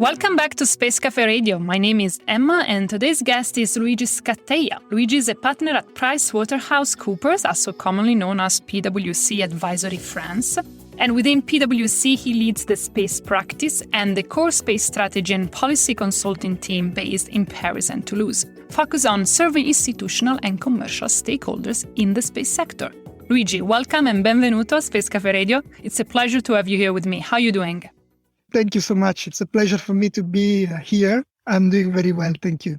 Welcome back to Space Café Radio. My name is Emma, and today's guest is Luigi Scatteia. Luigi is a partner at PricewaterhouseCoopers, also commonly known as PwC Advisory France. And within PwC, he leads the space practice and the core space strategy and policy consulting team based in Paris and Toulouse, focused on serving institutional and commercial stakeholders in the space sector. Luigi, welcome and benvenuto a Space Café Radio. It's a pleasure to have you here with me. How are you doing? Thank you so much. It's a pleasure for me to be here. I'm doing very well. Thank you.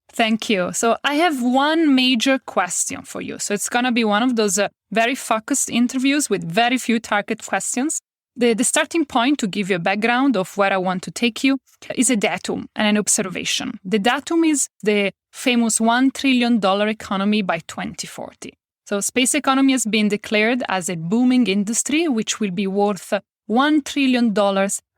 Thank you. So I have one major question for you. So it's going to be one of those very focused interviews with very few target questions. The starting point, to give you a background of where I want to take you, is a datum and an observation. The datum is the famous $1 trillion economy by 2040. So space economy has been declared as a booming industry, which will be worth $1 trillion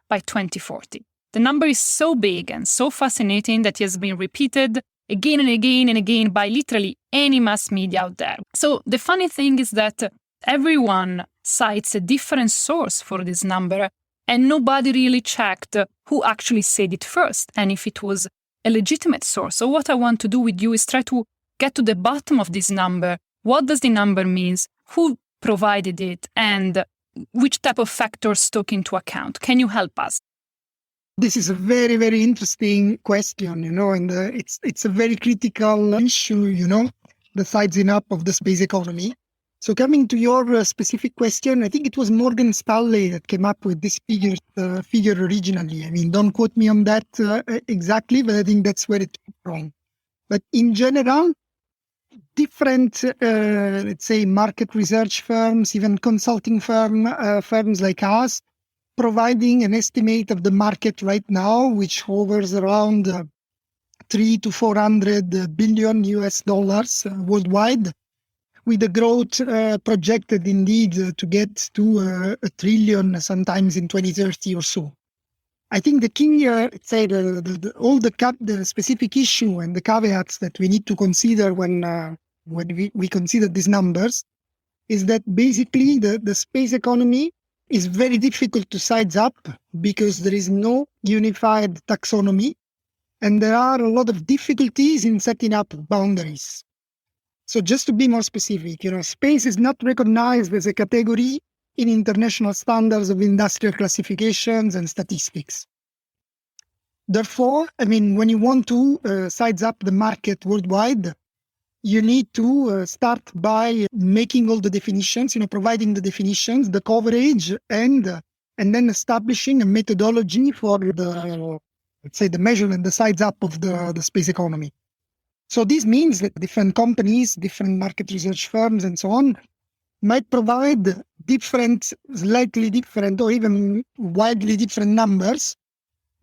by 2040. The number is so big and so fascinating that it has been repeated again and again and again by literally any mass media out there. So the funny thing is that everyone cites a different source for this number, and nobody really checked who actually said it first and if it was a legitimate source. So what I want to do with you is try to get to the bottom of this number. What does the number mean? Who provided it? And which type of factors took into account? Can you help us? This is a very, very interesting question, and it's a very critical issue, the sizing up of the space economy. So coming to your specific question, I think it was Morgan Stanley that came up with this figure originally. I mean, don't quote me on that exactly, but I think that's where it came from. But in general, different, let's say, market research firms, even consulting firms like us, providing an estimate of the market right now, which hovers around 300 to 400 billion US dollars worldwide, with the growth projected indeed to get to a trillion sometimes in 2030 or so. I think the key, let's say, the specific issue and the caveats that we need to consider when we consider these numbers is that basically the space economy is very difficult to size up because there is no unified taxonomy and there are a lot of difficulties in setting up boundaries. So just to be more specific, space is not recognized as a category in international standards of industrial classifications and statistics. Therefore, when you want to size up the market worldwide, you need to start by making all the definitions, providing the definitions, the coverage, and then establishing a methodology for the measurement, the size up of the space economy. So this means that different companies, different market research firms, and so on, might provide different, slightly different, or even widely different numbers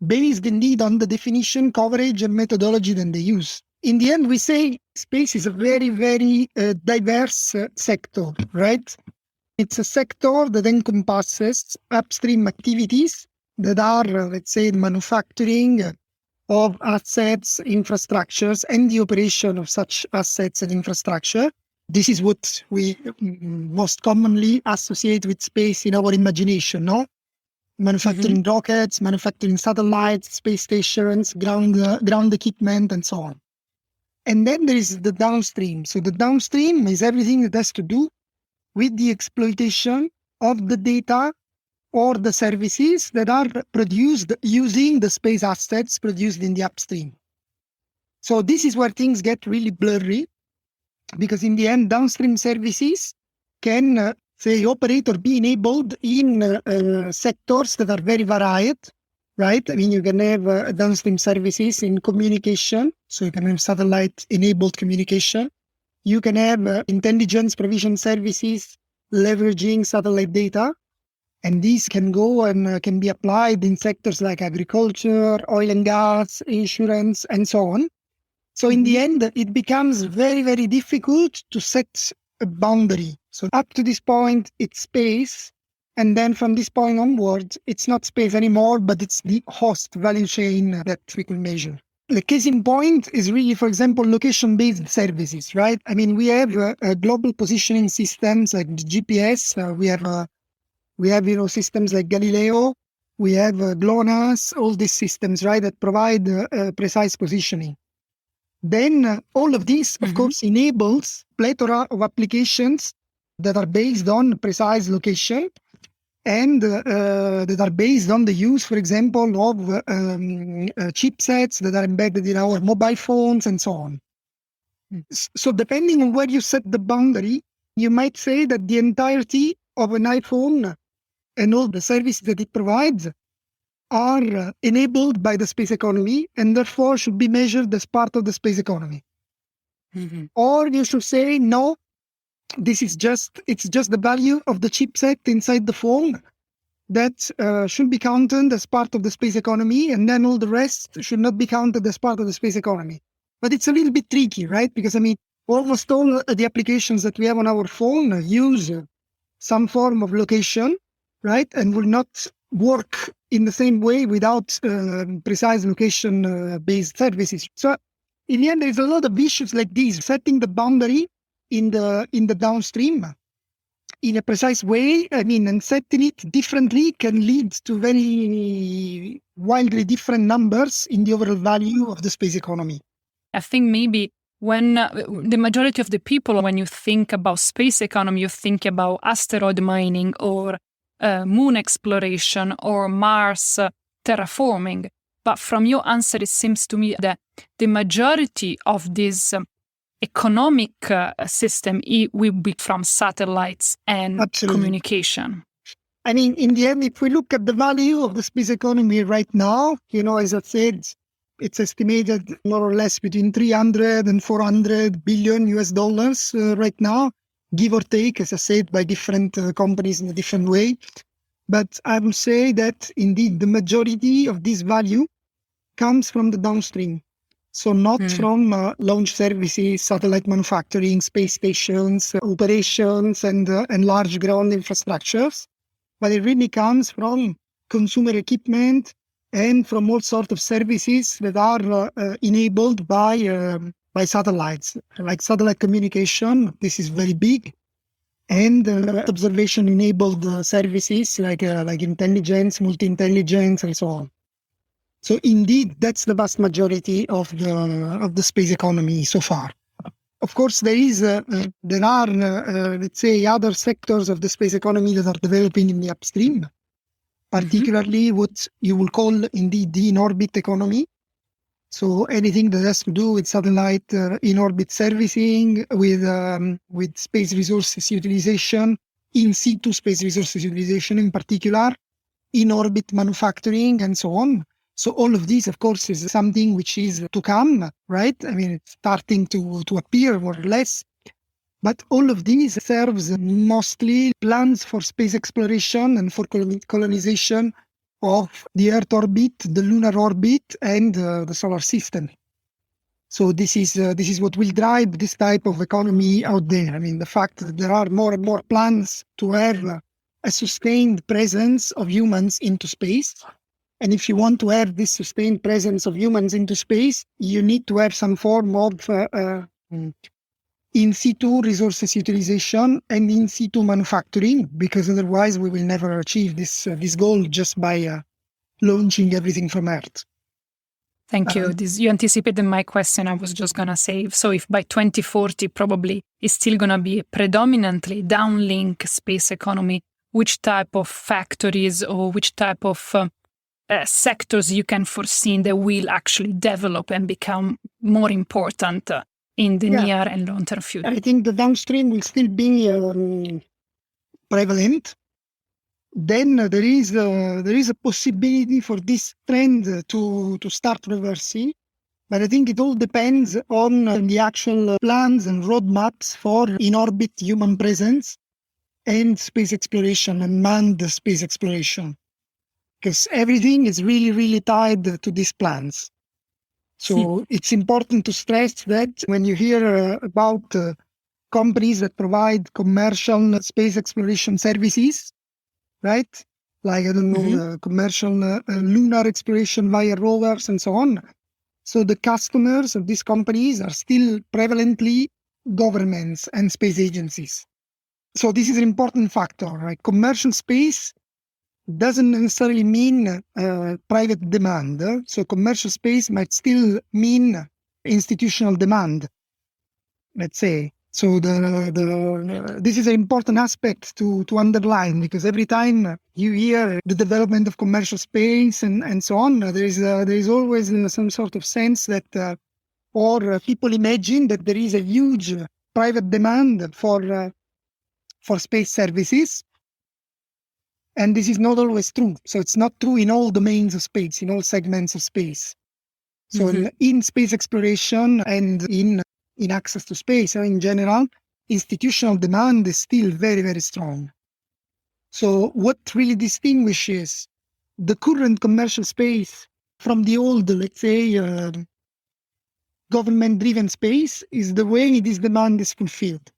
based indeed on the definition, coverage, and methodology that they use. In the end, we say space is a very, very diverse sector, right? It's a sector that encompasses upstream activities that are, let's say, manufacturing of assets, infrastructures, and the operation of such assets and infrastructure. This is what we most commonly associate with space in our imagination, no? Manufacturing rockets, manufacturing satellites, space stations, ground equipment, and so on. And then there is the downstream. So the downstream is everything that has to do with the exploitation of the data or the services that are produced using the space assets produced in the upstream. So this is where things get really blurry, because in the end, downstream services can, operate or be enabled in sectors that are very varied, right? You can have downstream services in communication, so you can have satellite-enabled communication. You can have intelligence provision services leveraging satellite data, and these can go and can be applied in sectors like agriculture, oil and gas, insurance, and so on. So in the end, it becomes very, very difficult to set a boundary. So up to this point, it's space. And then from this point onwards, it's not space anymore, but it's the host value chain that we can measure. The case in point is really, for example, location-based services, right? We have global positioning systems like the GPS. We have systems like Galileo we have GLONASS, all these systems, right, that provide precise positioning. Then all of this, of course, enables plethora of applications that are based on precise location and that are based on the use, for example, of chipsets that are embedded in our mobile phones and so on. So depending on where you set the boundary, you might say that the entirety of an iPhone and all the services that it provides are enabled by the space economy and therefore should be measured as part of the space economy. Or you should say, no, it's just the value of the chipset inside the phone that should be counted as part of the space economy, and then all the rest should not be counted as part of the space economy. But it's a little bit tricky, right? Because almost all the applications that we have on our phone use some form of location, right? And will not work in the same way without precise location-based services. So in the end, there's a lot of issues like these. Setting the boundary in the downstream in a precise way, and setting it differently can lead to very wildly different numbers in the overall value of the space economy. I think maybe when the majority of the people, when you think about space economy, you think about asteroid mining or moon exploration or Mars terraforming. But from your answer, it seems to me that the majority of this economic system will be from satellites and Absolutely. Communication. In the end, if we look at the value of the space economy right now, as I said, it's estimated more or less between 300 and 400 billion US dollars right now, give or take, as I said, by different companies in a different way. But I would say that indeed the majority of this value comes from the downstream. So not from launch services, satellite manufacturing, space stations, operations, and large ground infrastructures, but it really comes from consumer equipment and from all sorts of services that are enabled by satellites, like satellite communication. This is very big, and observation-enabled services like intelligence, multi-intelligence, and so on. So indeed, that's the vast majority of the space economy so far. Of course, there are let's say other sectors of the space economy that are developing in the upstream, particularly what you will call indeed the in-orbit economy. So anything that has to do with satellite in-orbit servicing, with space resources utilization, in situ space resources utilization in particular, in-orbit manufacturing, and so on. So all of this, of course, is something which is to come, right? It's starting to appear more or less. But all of these serves mostly plans for space exploration and for colonization of the Earth orbit, the lunar orbit, and the solar system. So this is what will drive this type of economy out there. The fact that there are more and more plans to have a sustained presence of humans into space. And if you want to have this sustained presence of humans into space, you need to have some form of in situ resources utilization and in situ manufacturing, because otherwise we will never achieve this goal just by launching everything from Earth. Thank you. You anticipated my question. I was just going to say, so if by 2040 probably it's still going to be a predominantly downlink space economy, which type of factories or which type of sectors you can foresee that will actually develop and become more important in the near and long-term future? I think the downstream will still be prevalent. Then there is a possibility for this trend to start reversing, but I think it all depends on the actual plans and roadmaps for in-orbit human presence and space exploration and manned space exploration. Because everything is really, really tied to these plans. So it's important to stress that when you hear about companies that provide commercial space exploration services, right? Like, commercial lunar exploration via rovers and so on. So the customers of these companies are still prevalently governments and space agencies. So this is an important factor, right? Commercial space doesn't necessarily mean private demand. So commercial space might still mean institutional demand, let's say. So this is an important aspect to underline, because every time you hear the development of commercial space and so on, there is always some sort of sense that or people imagine that there is a huge private demand for space services, and this is not always true. So it's not true in all domains of space, in all segments of space. So in space exploration and in access to space in general, institutional demand is still very, very strong. So what really distinguishes the current commercial space from the old, let's say, government-driven space is the way this demand is fulfilled.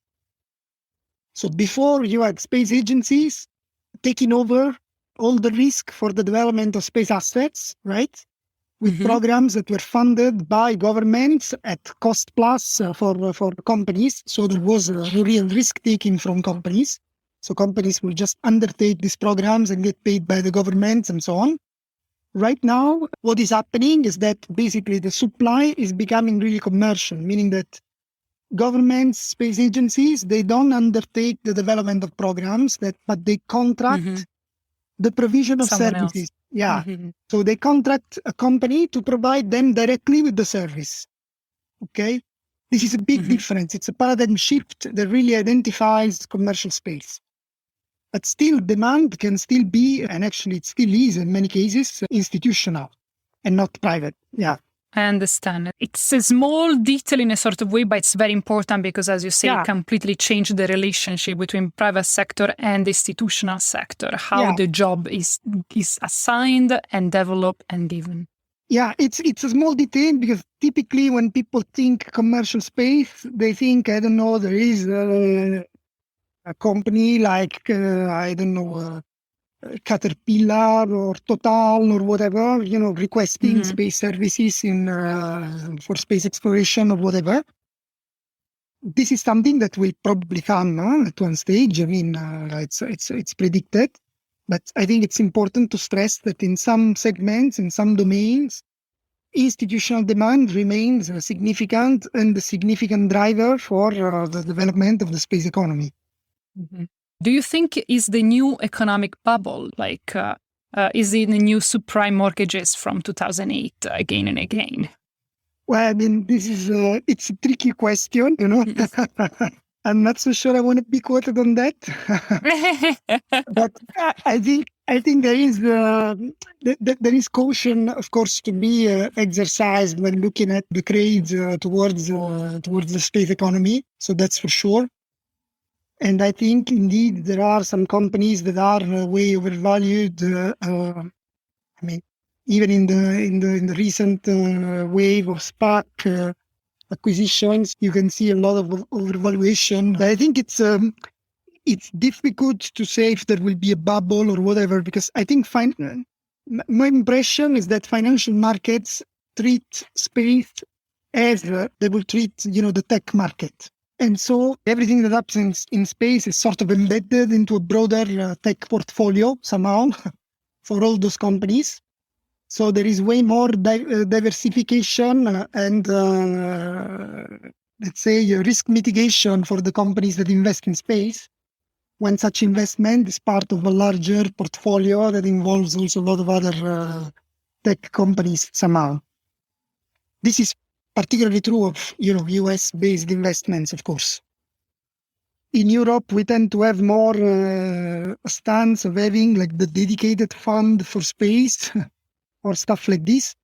So before, you had space agencies taking over all the risk for the development of space assets, right? With programs that were funded by governments at cost plus for companies. So there was a real risk taking from companies. So companies will just undertake these programs and get paid by the governments and so on. Right now, what is happening is that basically the supply is becoming really commercial, meaning that governments, space agencies, they don't undertake the development of programs, but they contract the provision of Someone services. else. Yeah. So they contract a company to provide them directly with the service. Okay. This is a big difference. It's a paradigm shift that really identifies commercial space. But still, demand can still be, and actually it still is in many cases, institutional and not private. Yeah. I understand. It's a small detail in a sort of way, but it's very important because, as you say, it completely changed the relationship between private sector and institutional sector, how the job is assigned and developed and given. Yeah, it's a small detail because typically when people think commercial space, they think, I don't know, there is a company like, I don't know, Caterpillar or Total or whatever, requesting space services for space exploration or whatever. This is something that will probably come at one stage. I mean, it's predicted, but I think it's important to stress that in some segments, in some domains, institutional demand remains significant and a significant driver for the development of the space economy. Do you think is the new economic bubble, is it the new subprime mortgages from 2008 again and again? Well, I mean, this is it's a tricky question, I'm not so sure I want to be quoted on that. But I think there is caution, of course, to be exercised when looking at the trades towards the space economy. So that's for sure. And I think indeed there are some companies that are way overvalued. I mean, even in the recent wave of SPAC acquisitions, you can see a lot of overvaluation. But I think it's difficult to say if there will be a bubble or whatever, because I think my impression is that financial markets treat space as they will treat, the tech market. And so everything that happens in space is sort of embedded into a broader tech portfolio somehow for all those companies. So there is way more diversification and, let's say, risk mitigation for the companies that invest in space, when such investment is part of a larger portfolio that involves also a lot of other tech companies somehow. This is particularly true of, US-based investments, of course. In Europe, we tend to have more a stance of having like the dedicated fund for space or stuff like this,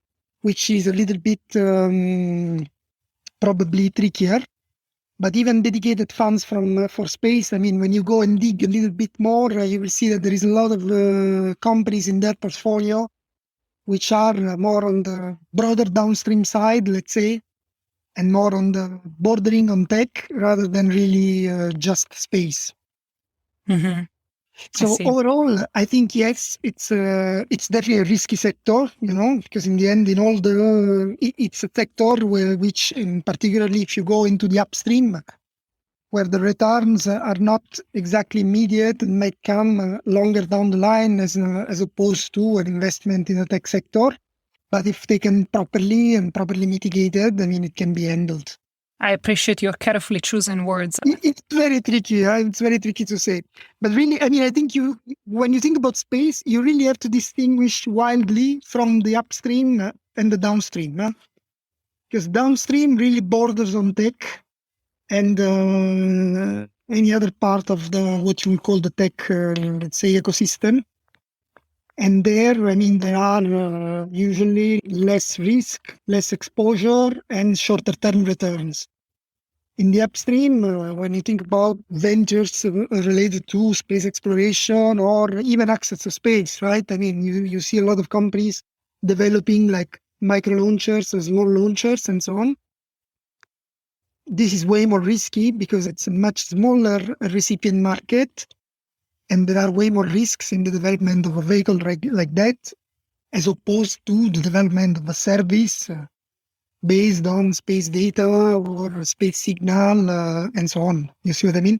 which is a little bit probably trickier. But even dedicated funds for space, I mean, when you go and dig a little bit more, you will see that there is a lot of companies in their portfolio which are more on the broader downstream side, let's say, and more on the bordering on tech rather than really just space. So overall, I think, yes, it's definitely a risky sector, because in the end, it's a sector which, particularly if you go into the upstream, where the returns are not exactly immediate and might come longer down the line as opposed to an investment in the tech sector. But if taken properly and properly mitigated, I mean, it can be handled. I appreciate your carefully chosen words. It's very tricky. It's very tricky to say. But really, I mean, I think when you think about space, you really have to distinguish wildly from the upstream and the downstream. Because downstream really borders on tech and any other part of what you would call the tech, let's say, ecosystem. And there, I mean, there are usually less risk, less exposure, and shorter term returns. In the upstream, when you think about ventures related to space exploration or even access to space, right? I mean, you see a lot of companies developing like micro launchers, small launchers, and so on. This is way more risky because it's a much smaller recipient market, and there are way more risks in the development of a vehicle like that, as opposed to the development of a service based on space data or space signal and so on. You see what I mean?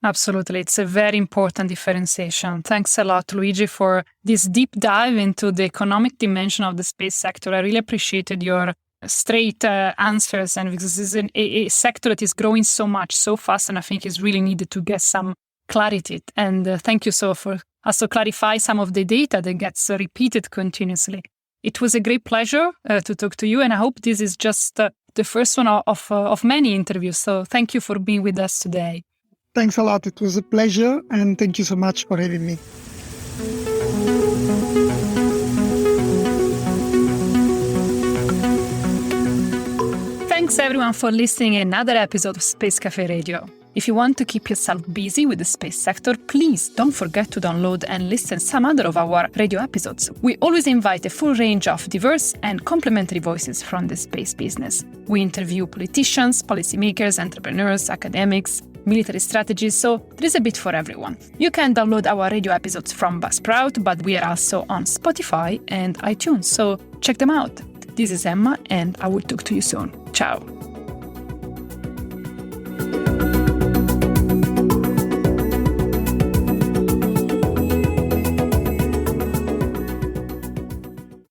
Absolutely. It's a very important differentiation. Thanks a lot, Luigi, for this deep dive into the economic dimension of the space sector. I really appreciated your straight answers, and because this is a sector that is growing so much, so fast, and I think is really needed to get some clarity. And thank you for also clarify some of the data that gets repeated continuously. It was a great pleasure to talk to you, and I hope this is just the first one of many interviews. So thank you for being with us today. Thanks a lot. It was a pleasure, and thank you so much for having me. Thanks everyone for listening to another episode of Space Café Radio. If you want to keep yourself busy with the space sector, please don't forget to download and listen some other of our radio episodes. We always invite a full range of diverse and complementary voices from the space business. We interview politicians, policymakers, entrepreneurs, academics, military strategies, so there is a bit for everyone. You can download our radio episodes from Buzzsprout, but we are also on Spotify and iTunes, so check them out. This is Emma, and I will talk to you soon. Ciao.